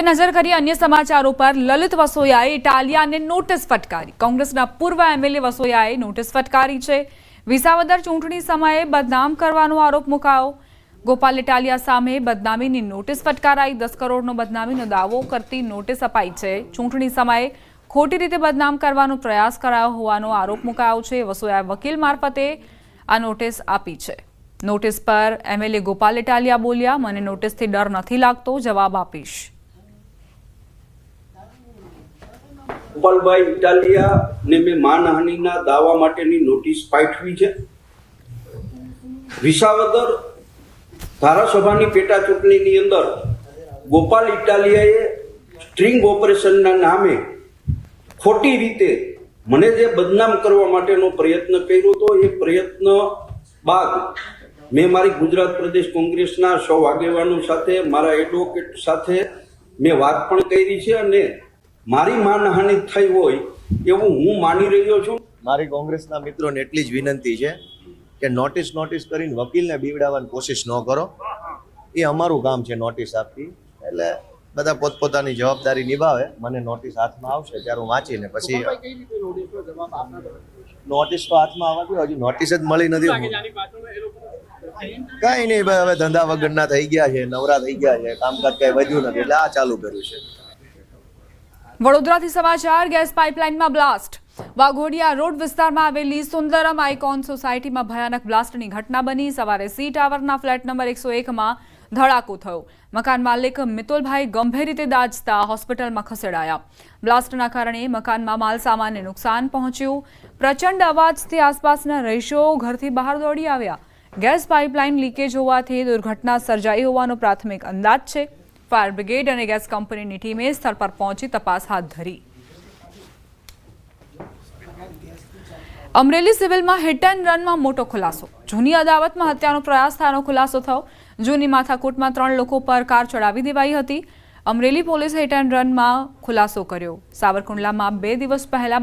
नजर करिए अन्य समाचारों पर। ललित वसोयाए इटालियाने नोटिस फटकारी। कांग्रेसના પૂર્વ એમએલએ વસોયાએ નોટિસ ફટકારી છે। વિસાવદર ચૂંટણી સમયે બદનામ કરવાનો આરોપ મુકાયો। ગોપાલ ઇટાલિયા સામે બદનામીની નોટિસ ફટકારાઈ। 10 કરોડનો બદનામીનો દાવો કરતી નોટિસ અપાઈ છે। ચૂંટણી સમયે ખોટી રીતે બદનામ કરવાનો પ્રયાસ કરાયો હોવાનો આરોપ મુકાયો છે। વસોયાએ વકીલ મારફતે આ નોટિસ આપી છે। નોટિસ પર એમએલએ ગોપાલ ઇટાલિયા બોલ્યા, મને નોટિસથી ડર નથી લાગતો, જવાબ આપીશ। ગોપાલભાઈ ઇટાલિયા ને મેં માનહાનિના દાવા માટેની નોટિસ પાઠવી છે। વિસાવદર ધારાસભાની પેટા ચૂંટણીની અંદર ગોપાલ ઇટાલિયાએ સ્ટ્રિંગ ઓપરેશનના નામે ખોટી રીતે મને જે બદનામ કરવા માટેનો પ્રયત્ન કર્યો હતો, એ પ્રયત્ન બાદ મેં મારી ગુજરાત પ્રદેશ કોંગ્રેસના સૌ આગેવાનો સાથે, મારા એડવોકેટ સાથે મેં વાત પણ કરી છે અને મારી માનહાનિ થઈ હોય એવું હું માની રહ્યો છું। મારી કોંગ્રેસના મિત્રોને એટલી જ વિનંતી છે કે નોટિસ કરીને વકીલને બીવડાવવાની કોશિશ ન કરો। એ અમારું કામ છે નોટિસ આપવી, એટલે બધા પોતપોતાની જવાબદારી નિભાવે। મને નોટિસ હાથમાં આવશે ત્યારે હું વાંચીને પછી નોટિસ તો હાથમાં આવવાથી હજી નોટિસ જ મળી નથી। કઈ નહીં ભાઈ, હવે ધંધા વગરના થઈ ગયા છે, નવરા થઈ ગયા છે, કામકાજ કઈ વધ્યું નથી એટલે આ ચાલુ કર્યું છે। વડોદરાથી સમાચાર। ગેસ પાઇપલાઇનમાં બ્લાસ્ટ। વાઘોડિયા રોડ વિસ્તારમાં આવેલી સુંદરમ આઇકોન સોસાયટીમાં ભયાનક બ્લાસ્ટની ઘટના બની। સવારે સી ટાવરના ફ્લેટ નંબર 101માં ધડાકો થયો। મકાન માલિક મિતુલભાઈ ગંભીર રીતે દાઝતા હોસ્પિટલમાં ખસેડાયા। બ્લાસ્ટના કારણે મકાનમાં માલ સામાનને નુકસાન પહોંચ્યું। પ્રચંડ અવાજથી આસપાસના રહીશો ઘરથી બહાર દોડી આવ્યા। ગેસ પાઇપલાઇન લીકેજ હોવાથી દુર્ઘટના સર્જાઈ હોવાનો પ્રાથમિક અંદાજ છે। ફાયર બ્રિગેડ અને ગેસ કંપનીની ટીમે સ્થળ પર પહોંચી તપાસ હાથ ધરી। અમરેલી સિવિલમાં હિટ એન્ડ રનમાં મોટો ખુલાસો। જૂની અદાવતમાં હત્યાનો પ્રયાસ થયાનો ખુલાસો થયો। જૂની માથાકૂટમાં 3 લોકો પર કાર ચડાવી દેવાઈ હતી। અમરેલી પોલીસે હિટ એન્ડ રનમાં ખુલાસો કર્યો। સાવરકુંડલામાં 2 દિવસ પહેલા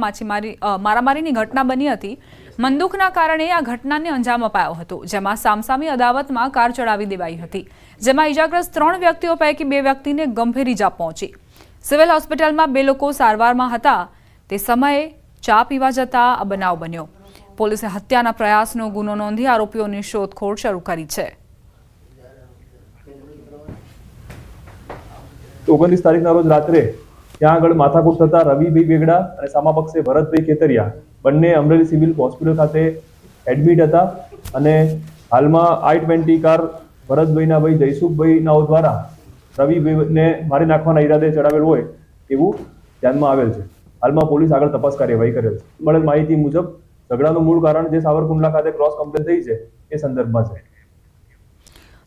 મારામારીની ઘટના બની હતી। મંદુકના કારણે આ ઘટનાને અંજામ અપાયો હતો, જેમાં સામસામી અદાવતમાં કાર ચડાવી દેવાઈ હતી, જેમાં ઈજાગ્રસ્ત 3 વ્યક્તિઓ પૈકી 2 વ્યક્તિને ગંભીર ઈજા પહોંચી। સિવિલ હોસ્પિટલમાં 2 લોકો સારવારમાં હતા તે સમયે ચા પીવા જતા આ બનાવ બન્યો। પોલીસે હત્યાના પ્રયાસનો ગુનો નોંધી આરોપીઓની શોધખોળ શરૂ કરી છે। 29 તારીખના રોજ રાત્રે ત્યાં આગળ માથાકૂટ થતા રવિભાઈ બેગડા અને સામા પક્ષે ભરતભાઈ ખેતરિયા બંને અમરેલી સિવિલ હોસ્પિટલ ખાતે એડમિટ હતા અને હાલમાં I-20 કાર ભરતભાઈના ભાઈ જયસુખભાઈના દ્વારા રવિભાઈને મારી નાખવાના ઈરાદે ચડાવેલ હોય એવું ધ્યાનમાં આવેલ છે। હાલમાં પોલીસ આગળ તપાસ કાર્યવાહી કરેલ છે। મળેલ માહિતી મુજબ ઝઘડાનું મૂળ કારણ જે સાવરકુંડલા ખાતે ક્રોસ કમ્પ્લેન થઈ છે એ સંદર્ભમાં છે।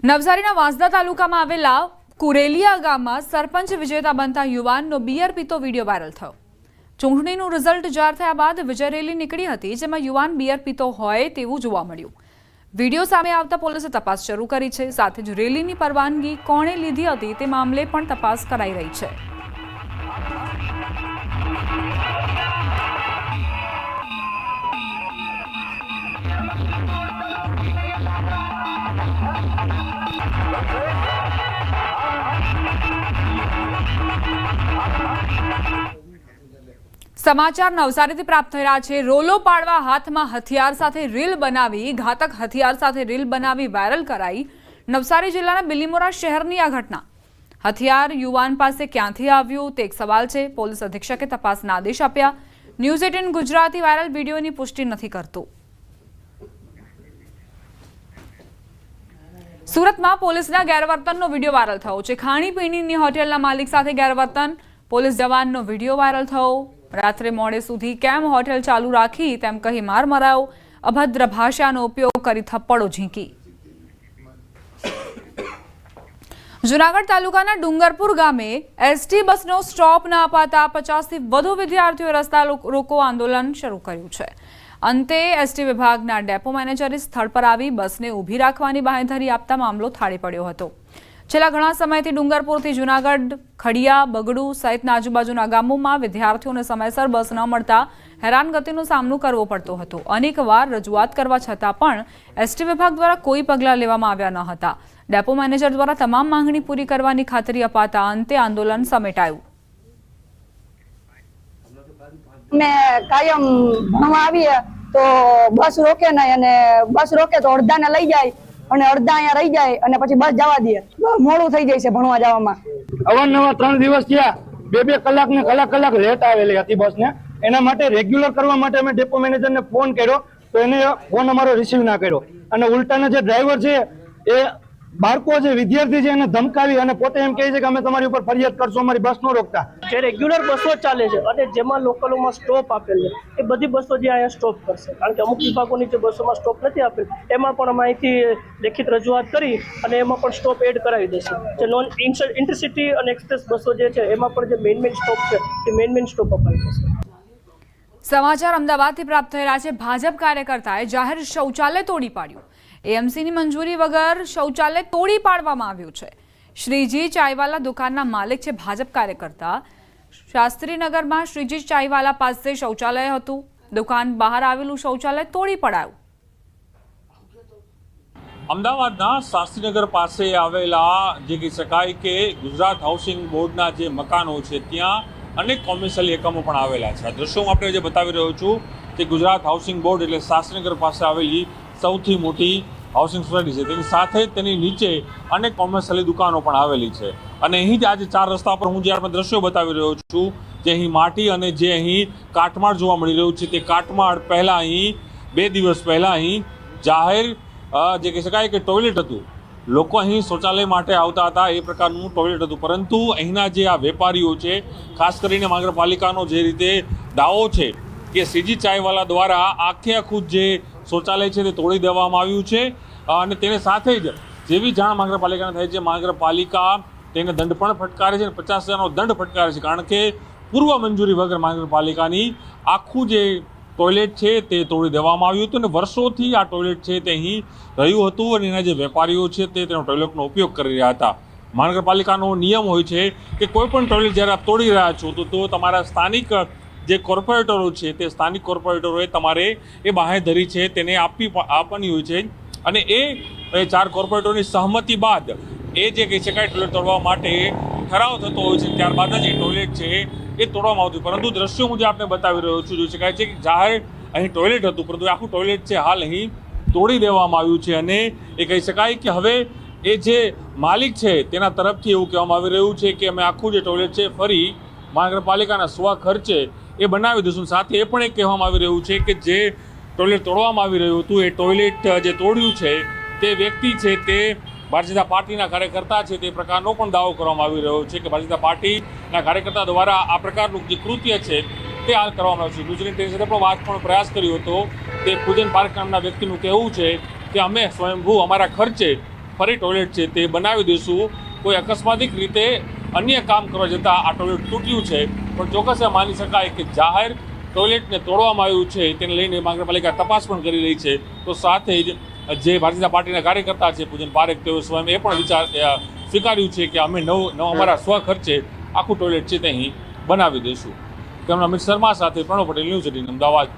નવસારીના વાંસદા તાલુકામાં આવેલા કુરેલિયા ગામમાં સરપંચ વિજેતા બનતા યુવાનનો બિયર પીતો વિડીયો વાયરલ થયો। ચૂંટણીનું રિઝલ્ટ જાહેર થયા બાદ વિજય રેલી નીકળી હતી, જેમાં યુવાન બિયર પીતો હોય તેવું જોવા મળ્યું। વિડીયો સામે આવતા પોલીસે તપાસ શરૂ કરી છે। સાથે જ રેલીની પરવાનગી કોણે લીધી હતી તે મામલે પણ તપાસ કરાઈ રહી છે। સમાચાર નવસારીથી પ્રાપ્ત થઈ રહ્યા છે। રોલો પાડવા હાથમાં હથિયાર સાથે રીલ બનાવી, ઘાતક હથિયાર સાથે રીલ બનાવી વાયરલ કરાઈ। નવસારી જિલ્લાના બિલીમોરા શહેરની આ ઘટના। હથિયાર યુવાન પાસે ક્યાંથી આવ્યું તે એક સવાલ છે। પોલીસ અધિક્ષકે તપાસના આદેશ આપ્યા। ન્યૂઝ 18 ગુજરાતી વાયરલ વિડીયોની પુષ્ટિ નથી કરતું। સુરતમાં પોલીસના ગેરવર્તનનો વિડીયો વાયરલ થયો છે। ખાણીપીણીની હોટેલના માલિક સાથે ગેરવર્તન। પોલીસ જવાનનો વિડીયો વાયરલ થયો। રાત્રે મોડે સુધી કેમ હોટેલ ચાલુ રાખી તેમ કહી માર મરાયો। અભદ્ર ભાષાનો ઉપયોગ કરી થપ્પડો ઝીંકી। જૂનાગઢ તાલુકાના ડુંગરપુર ગામે એસટી બસનો સ્ટોપ ન અપાતા 50થી વધુ વિદ્યાર્થીઓએ રસ્તા રોકો આંદોલન શરૂ કર્યું છે। અંતે એસટી વિભાગના ડેપો મેનેજરે સ્થળ પર આવી બસને ઊભી રાખવાની બાંહેધરી આપતા મામલો થાળે પડ્યો હતો। છેલ્લા ઘણા સમયથી ડુંગરપુરથી જૂનાગઢ, ખડિયા, બગડુ સહિતના આજુબાજુના ગામોમાં વિદ્યાર્થીઓને સમયસર બસ ન મળતા હેરાનગતિનો સામનો કરવો પડતો હતો. અનેકવાર રજૂઆત કરવા છતાં પણ એસટી વિભાગ દ્વારા કોઈ પગલાં લેવામાં આવ્યા ન હતા. ડેપો મેનેજર દ્વારા તમામ માંગણી પૂરી કરવાની ખાતરી અપાતા અંતે આંદોલન સમેટાયું. અમે કાયમ ભણવા આવીએ તો બસ રોકે નહીં, અને બસ રોકે તો અડધાને લઈ જાય અને અડધા અહીંયા રહી જાય અને પછી બસ જવા દે. મોડું થઈ જાય છે ભણવા જવામાં. અવારનવાર 3 દિવસ થયા 2 કલાક ને કલાક લેટ આવેલી હતી બસ ને. એના માટે રેગ્યુલર કરવા માટે અમે ડેપો મેનેજરને ફોન કર્યો તો એને ફોન અમારો રિસીવ ના કર્યો, અને ઉલટાના જે ડ્રાઈવર છે એ બાળકો જે વિદ્યાર્થી છે એને ધમકાવી અને પોતે એમ કહે છે કે અમે તમારી ઉપર ફરિયાદ કરશું, અમારી બસ ન રોકતા. જે રેગ્યુલર બસો ચાલે છે અને જેમાં લોકલોમાં સ્ટોપ આપેલ છે એ બધી બસો જે અહીંયા સ્ટોપ કરશે, કારણ કે અમુક વિભાગોની જે બસોમાં સ્ટોપ નથી આપેલ એમાં પણ અમે અહીંથી લેખિત રજૂઆત કરી અને એમાં પણ સ્ટોપ એડ કરાવી દેશે. જે નોન ઇન્ટરસિટી અને એક્સપ્રેસ બસો જે છે એમાં પણ જે મેઇન સ્ટોપ છે એ મેઇન સ્ટોપ અપાવી દેશે. સમાચાર અમદાવાદથી પ્રાપ્ત થઈ રહ્યા છે. ભાજપ કાર્યકર્તાએ જાહેર શૌચાલય તોડી પાડ્યું. એએમસીની મંજૂરી વગર શૌચાલય તોડી પાડવામાં આવ્યું છે. શ્રીજી ચાયવાલા દુકાનના માલિક છે ભાજપ કાર્યકર્તા. શાસ્ત્રીનગરમાં શ્રીજી ચાયવાલા પાસે શૌચાલય હતું. દુકાન બહાર આવેલું શૌચાલય તોડી પડાયું. અમદાવાદના શાસ્ત્રીનગર પાસે આવેલા જે કહી શકાય કે ગુજરાત હાઉસિંગ બોર્ડના જે મકાનો છે ત્યાં અનેક કોમર્શિયલ એકમો પણ આવેલા છે. આ દ્રશ્યો હું આપણે જે બતાવી રહ્યો છું કે ગુજરાત હાઉસિંગ બોર્ડ એટલે શાસ્ત્રીનગર પાસે આવેલી સૌથી મોટી હાઉસિંગ સોસાયટી છે. તેની સાથે તેની નીચે અનેક કોમર્શિયલ દુકાનો પણ આવેલી છે. અને અહીં જ આજે 4 રસ્તા પર હું જે આપણે દ્રશ્યો બતાવી રહ્યો છું, જે અહીં માટી અને જે અહીં કાટમાળ જોવા મળી રહ્યું છે, તે કાટમાળ પહેલાં અહીં 2 દિવસ પહેલાં અહીં જાહેર જે કહી શકાય કે ટોયલેટ હતું. લોકો અહીં શૌચાલય માટે આવતા હતા, એ પ્રકારનું ટોયલેટ હતું. પરંતુ અહીંના જે આ વેપારીઓ છે, ખાસ કરીને મહાનગરપાલિકાનો જે રીતે દાવો છે કે શ્રીજી ચાયવાલા દ્વારા આખું જે શૌચાલય છે તે તોડી દેવામાં આવ્યું છે, અને તેને સાથે જ જેવી જાણ મહાનગરપાલિકાને થાય છે, મહાનગરપાલિકા તેને દંડ પણ ફટકારે છે અને 50,000નો દંડ ફટકારે છે, કારણ કે પૂર્વ મંજૂરી વગર મહાનગરપાલિકાની આખું જે ટોયલેટ છે તે તોડી દેવામાં આવ્યું હતું. અને વર્ષોથી આ ટોયલેટ છે તે અહીં રહ્યું હતું અને એના જે વેપારીઓ છે તે તેનો ટોયલેટનો ઉપયોગ કરી રહ્યા હતા. મહાનગરપાલિકાનો નિયમ હોય છે કે કોઈ પણ ટોયલેટ જ્યારે આપ તોડી રહ્યા છો તો તમારા સ્થાનિક જે કોર્પોરેટરો છે તે સ્થાનિક કોર્પોરેટરોએ તમારે એ બાંહેધરી છે તેને આપવાની હોય છે, અને એ 4 કોર્પોરેટરોની સહમતિ બાદ એ જે કહી શકાય ટોયલેટ તોડવા માટે ઠરાવ થતો હોય છે, ત્યારબાદ જ એ ટોયલેટ છે એ તોડવામાં આવતું. પરંતુ દ્રશ્યો હું જે આપને બતાવી રહ્યો છું, જોઈ શકાય છે કે જાહેર અહીં ટોયલેટ હતું, પરંતુ આખું ટોયલેટ છે હાલ અહીં તોડી દેવામાં આવ્યું છે. અને એ કહી શકાય કે હવે એ જે માલિક છે તેના તરફથી એવું કહેવામાં આવી રહ્યું છે કે અમે આખું જે ટોયલેટ છે ફરી મહાનગરપાલિકાના સ્વખર્ચે એ બનાવી દઈશું. સાથે એ પણ એક કહેવામાં આવી રહ્યું છે કે જે ટોયલેટ તોડવામાં આવી રહ્યું હતું, એ ટોયલેટ જે તોડ્યું છે તે વ્યક્તિ છે તે ભારતીય જનતા પાર્ટીના કાર્યકર્તા છે, તે પ્રકારનો પણ દાવો કરવામાં આવી રહ્યો છે કે ભારતીય જનતા પાર્ટીના કાર્યકર્તા દ્વારા આ પ્રકારનું જે કૃત્ય છે તે હાલ કરવામાં આવ્યું છે. ગુજરાત તેની સાથે પણ વાત પણ પ્રયાસ કર્યો હતો. તે પૂજન પાર્ક નામના વ્યક્તિનું કહેવું છે કે અમે સ્વયંભૂ અમારા ખર્ચે ફરી ટોયલેટ છે તે બનાવી દઈશું. કોઈ અકસ્માતિક રીતે અન્ય કામ કરવા જતાં આ ટોયલેટ તૂટ્યું છે, પણ ચોક્કસ માની શકાય કે જાહેર ટોયલેટને તોડવામાં આવ્યું છે તેને લઈને મહાનગરપાલિકા તપાસ પણ કરી રહી છે. તો સાથે જ જે ભારતીય જનતા પાર્ટીના કાર્યકર્તા છે પૂજન પારેખ, તેઓ સ્વયં એ પણ સ્વીકાર્યું છે કે અમે અમારા સ્વખર્ચે આખું ટોયલેટ છે તે અહીં બનાવી દઈશું. તેમના અમિત શર્મા સાથે પ્રણવ પટેલ, ન્યૂઝ 18 અમદાવાદ.